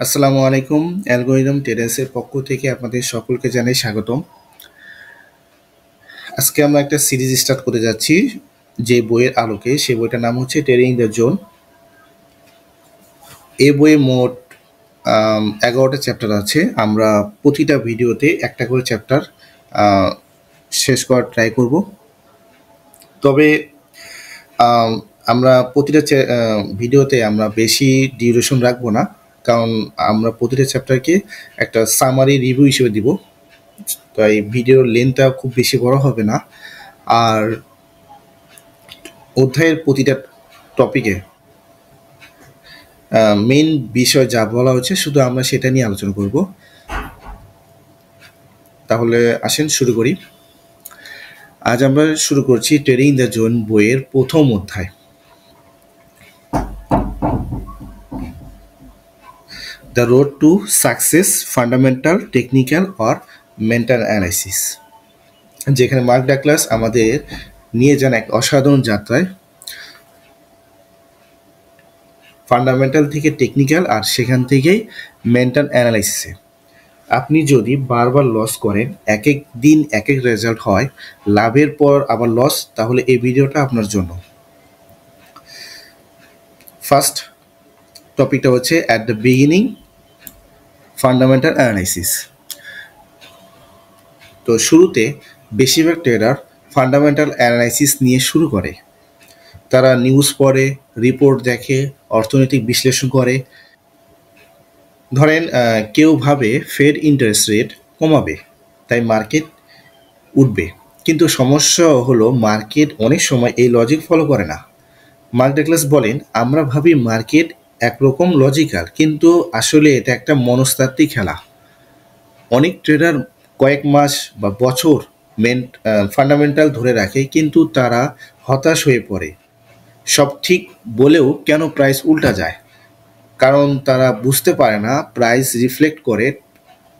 আসসালামু আলাইকুম। অ্যালগরিদম ট্রেডার্সের পক্ষ থেকে আপনাদের সকলকে জানাই স্বাগতম। আজকে আমরা একটা সিরিজ স্টার্ট করতে যাচ্ছি যে বইয়ের আলোকে। সেই বইটার নাম হচ্ছে ট্রেডিং দ্য জোন। এই বইয়ে মোট 11টা চ্যাপ্টার আছে। আমরা প্রতিটা ভিডিওতে একটা করে চ্যাপ্টার শেষ করার ট্রাই করব। তবে আম, আমরা প্রতিটা ভিডিওতে আমরা বেশি ডিউরেশন রাখবো না, কারণ আমরা প্রতিটা চ্যাপ্টারকে একটা সামারি রিভিউ হিসেবে দিব। তাই ভিডিওর লেন্থটা খুব বেশি বড় হবে না। আর অধ্যায়ের প্রতিটা টপিকে মেইন বিষয় যা বলা হচ্ছে শুধু আমরা সেটা নিয়ে আলোচনা করব। তাহলে আসেন শুরু করি। আজ আমরা শুরু করছি ট্রেডিং দ্য জোন বইয়ের প্রথম অধ্যায়, the road to success, fundamental, technical or mental analysis, যেখানে মার্ক ডাগলাস আমাদের নিয়ে যান এক অসাধারণ যাত্রায়, ফান্ডামেন্টাল থেকে টেকনিক্যাল আর সেখান থেকেই মেন্টাল অ্যানালাইসিসে। আপনি যদি বারবার লস করেন, এক এক দিন এক এক রেজাল্ট হয়, লাভের পর আবার লস, তাহলে এই ভিডিওটা আপনার জন্য। ফার্স্ট টপিকটা হচ্ছে at the beginning, fundamental analysis. তো শুরুতে বেশিরভাগ ট্রেডার ফান্ডামেন্টাল অ্যানালাইসিস নিয়ে শুরু করে। তারা নিউজ পড়ে, রিপোর্ট দেখে, অর্থনৈতিক বিশ্লেষণ করে। ধরেন কেউ ভাবে ফেড ইন্টারেস্ট রেট কমাবে, তাই মার্কেট উঠবে। কিন্তু সমস্যা হলো মার্কেট অনেক সময় এই লজিক ফলো করে না। মার্ক ডাগলাস বলেন, আমরা ভাবি মার্কেট একরকম লজিক্যাল, কিন্তু আসলে এটা একটা মনস্তাত্ত্বিক খেলা। অনেক ট্রেডার কয়েক মাস বা বছর ফান্ডামেন্টাল ধরে রাখে, কিন্তু তারা হতাশ হয়ে পড়ে। সব ঠিক বলেও কেন প্রাইস উল্টা যায়? কারণ তারা বুঝতে পারে না প্রাইস রিফ্লেক্ট করে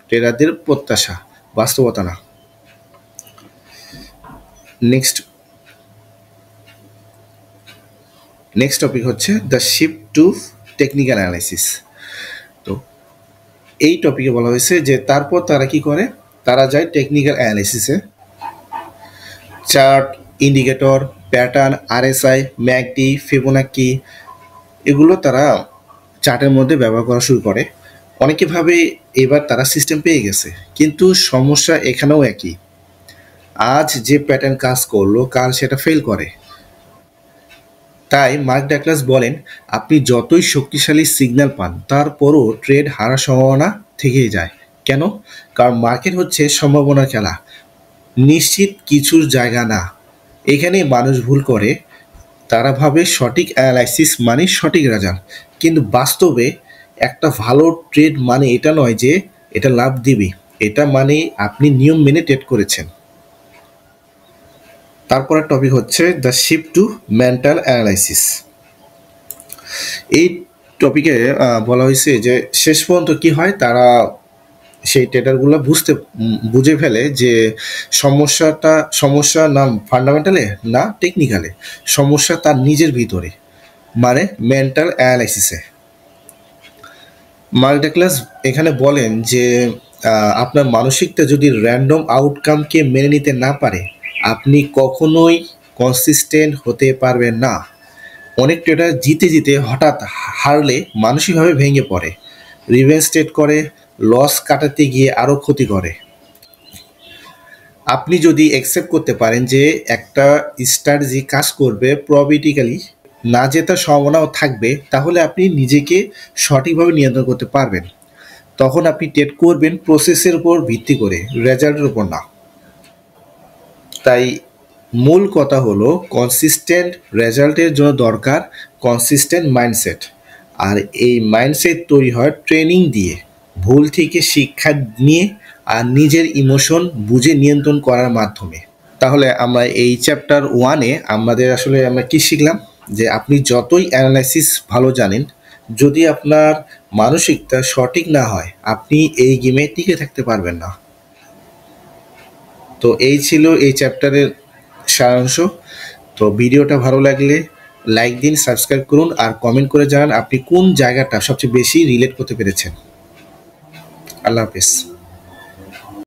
ট্রেডারদের প্রত্যাশা, বাস্তবতা না। নেক্সট টপিক হচ্ছে the shift two technical analysis. তো এই টপিকে বলা হয়েছে যে তারপর তারা কি করে, তারা যায় টেকনিক্যাল অ্যানালাইসিসে। Chart, indicator, pattern, RSI, MACD, Fibonacci, এগুলো তারা চার্টের মধ্যে ব্যবহার করা শুরু করে। অনেকে ভাবে এবার তারা সিস্টেম পেয়ে গেছে, কিন্তু সমস্যা এখানেও একই। আজ যে প্যাটার্ন কাজ করলো, কাল সেটা ফেল করে। তাই মার্ক ডাগলাস বলেন, আপনি যতই শক্তিশালী সিগন্যাল পান, তারপরও ট্রেড হারার সম্ভাবনা থেকেই যায়। কেন? কারণ মার্কেট হচ্ছে সম্ভাবনার খেলা, নিশ্চিত কিছুর জায়গা না। এখানেই মানুষ ভুল করে। তারা ভাবে সঠিক অ্যানালাইসিস মানে সঠিক রেজাল্ট, কিন্তু বাস্তবে একটা ভালো ট্রেড মানে এটা নয় যে এটা লাভ দিবে, এটা মানে আপনি নিয়ম মেনে ট্রেড করেছেন। তারপরের টপিক হচ্ছে the shift to mental analysis. এই টপিকে বলা হয়েছে যে শেষ পর্যন্ত কি হয়, তারা সেই ট্রেডারগুলো বুঝে ফেলে যে সমস্যা না ফান্ডামেন্টালে না টেকনিক্যালে, সমস্যা তার নিজের ভিতরে, মানে মেন্টাল অ্যানালাইসিসে। মার্ক ডাগলাস এখানে বলেন যে আপনার মানসিকতা যদি র্যান্ডম আউটকামকে মেনে নিতে না পারে, আপনি কখনোই কনসিস্টেন্ট হতে পারবেন না। অনেক ট্রেডার জিতে জিতে হঠাৎ হারলে মানসিকভাবে ভেঙে পড়ে, রিভেঞ্জ ট্রেড করে, লস কাটাতে গিয়ে আরও ক্ষতি করে। আপনি যদি অ্যাকসেপ্ট করতে পারেন যে একটা স্ট্র্যাটেজি কাজ করবে, প্রবাবিলিটিক্যালি না জেতার সম্ভাবনাও থাকবে, তাহলে আপনি নিজেকে সঠিকভাবে নিয়ন্ত্রণ করতে পারবেন। তখন আপনি ট্রেড করবেন প্রসেসের উপর ভিত্তি করে, রেজাল্টের উপর না। তাই মূল কথা হলো কনসিস্টেন্ট রেজাল্টের জন্য দরকার কনসিস্টেন্ট মাইন্ডসেট। আর এই মাইন্ডসেট তৈরি হয় ট্রেনিং দিয়ে, ভুল থেকে শিক্ষা নিয়ে, আর নিজের ইমোশন বুঝে নিয়ন্ত্রণ করার মাধ্যমে। তাহলে আমরা এই চ্যাপ্টার 1-এ আমরা কি শিখলাম, যে আপনি যতই অ্যানালাইসিস ভালো জানেন, যদি আপনার মানসিকতা সঠিক না হয়, আপনি এই গেমে টিকে থাকতে পারবেন না। তো এই ছিল এই চ্যাপ্টারের সারাংশ। তো ভিডিওটা ভালো লাগলে লাইক দিন, সাবস্ক্রাইব করুন, আর কমেন্ট করে জানান আপনি কোন জায়গাটা সবচেয়ে বেশি রিলেট করতে পেরেছেন। আল্লাহ হাফেজ।